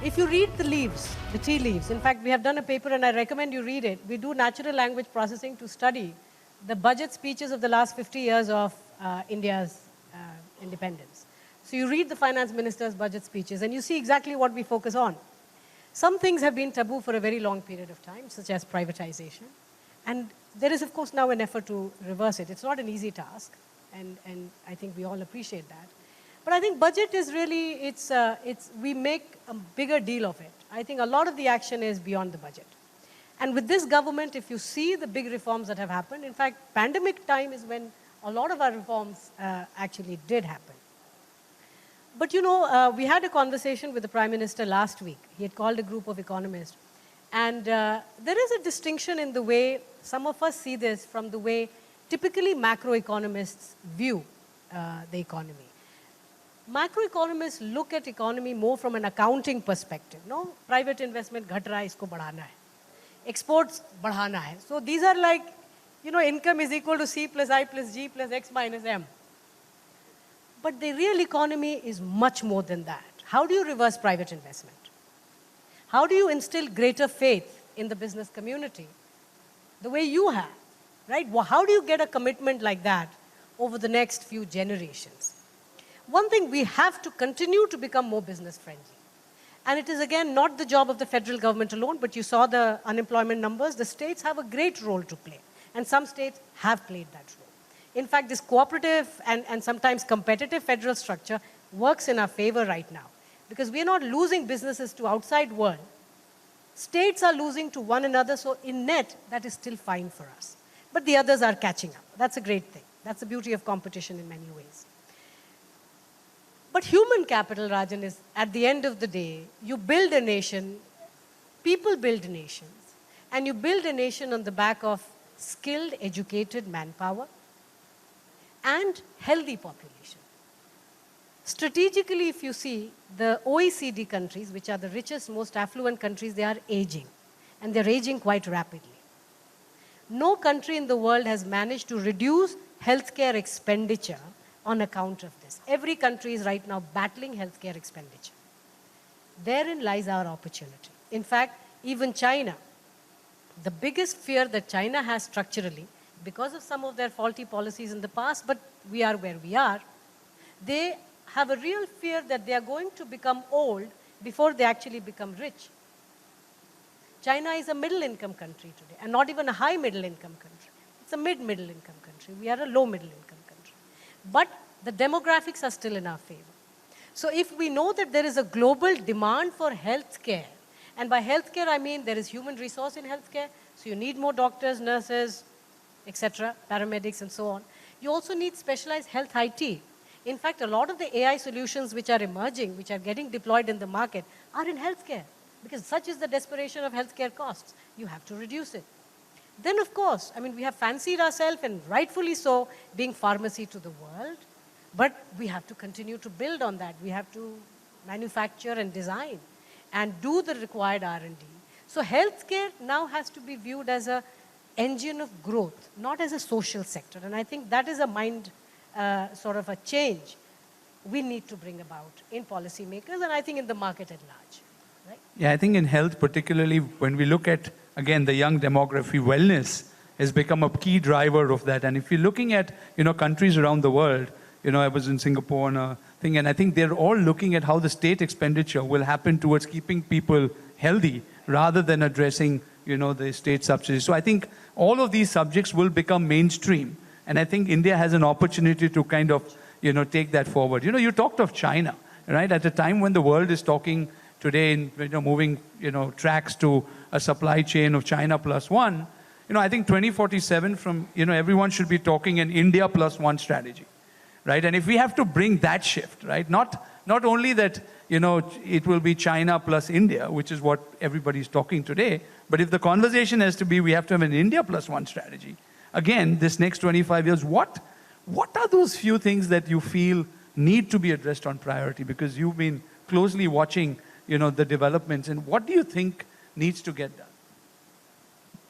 if you read the leaves, the tea leaves, in fact, we have done a paper and I recommend you read it. We do natural language processing to study the budget speeches of the last 50 years of India's independence. So you read the finance minister's budget speeches and you see exactly what we focus on. Some things have been taboo for a very long period of time, such as privatization. And there is, of course, now an effort to reverse it. It's not an easy task, and I think we all appreciate that. But I think budget is really, we make a bigger deal of it. I think a lot of the action is beyond the budget. And with this government, if you see the big reforms that have happened, in fact, pandemic time is when a lot of our reforms actually did happen. But you know, we had a conversation with the Prime Minister last week. He had called a group of economists. And there is a distinction in the way some of us see this from the way typically macroeconomists view the economy. Macroeconomists look at economy more from an accounting perspective. No, private investment घट रहा है, इसको बढ़ाना है. Exports बढ़ाना है. So these are like, you know, income is equal to C plus I plus G plus X minus M. But the real economy is much more than that. How do you reverse private investment? How do you instill greater faith in the business community the way you have, right? Well, how do you get a commitment like that over the next few generations? One thing, we have to continue to become more business friendly. And it is, again, not the job of the federal government alone, but you saw the unemployment numbers. The states have a great role to play. And some states have played that role. In fact, this cooperative and sometimes competitive federal structure works in our favor right now. Because we are not losing businesses to outside world. States are losing to one another, so in net, that is still fine for us. But the others are catching up. That's a great thing. That's the beauty of competition in many ways. But human capital, Rajan, is at the end of the day, you build a nation, people build nations, and you build a nation on the back of skilled, educated manpower and healthy population. Strategically, if you see, the OECD countries, which are the richest, most affluent countries, they are aging. And they're aging quite rapidly. No country in the world has managed to reduce healthcare expenditure on account of this. Every country is right now battling healthcare expenditure. Therein lies our opportunity. In fact, even China, the biggest fear that China has structurally, because of some of their faulty policies in the past, but we are where we are, they have a real fear that they are going to become old before they actually become rich. China is a middle-income country today, and not even a high middle-income country. It's a mid-middle-income country. We are a low middle-income country. But the demographics are still in our favor. So if we know that there is a global demand for healthcare, and by healthcare I mean there is human resource in healthcare, so you need more doctors, nurses, etc., paramedics and so on. You also need specialized health IT. In fact, a lot of the AI solutions which are emerging, which are getting deployed in the market, are in healthcare. Because such is the desperation of healthcare costs. You have to reduce it. Then, of course, I mean, we have fancied ourselves, and rightfully so, being pharmacy to the world. But we have to continue to build on that. We have to manufacture and design and do the required R&D. So healthcare now has to be viewed as an engine of growth, not as a social sector. And I think that is a sort of a change we need to bring about in policymakers and I think in the market at large. Right? Yeah, I think in health, particularly when we look at, again, the young demography, wellness has become a key driver of that. And if you're looking at, countries around the world, I was in Singapore and I think they're all looking at how the state expenditure will happen towards keeping people healthy rather than addressing, the state subsidies. So I think all of these subjects will become mainstream. And I think India has an opportunity to kind of, take that forward. You talked of China, right? At a time when the world is talking today in, moving, tracks to a supply chain of China plus one, I think 2047 from, everyone should be talking an India plus one strategy, right? And if we have to bring that shift, right? Not only that, it will be China plus India, which is what everybody's talking today, but if the conversation has to be, we have to have an India plus one strategy. Again, this next 25 years, what are those few things that you feel need to be addressed on priority? Because you've been closely watching, the developments, and what do you think needs to get done?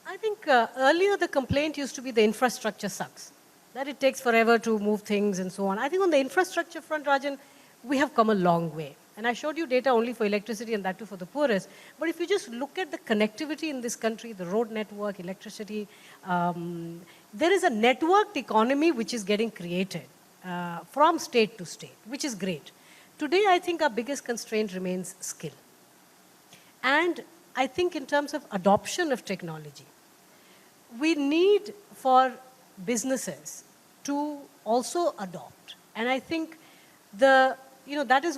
I think earlier the complaint used to be the infrastructure sucks, that it takes forever to move things and so on. I think on the infrastructure front, Rajan, we have come a long way. And I showed you data only for electricity and that too for the poorest. But if you just look at the connectivity in this country, the road network, electricity, there is a networked economy which is getting created from state to state, which is great. Today, I think our biggest constraint remains skill. And I think in terms of adoption of technology, we need for businesses to also adopt. And I think that is where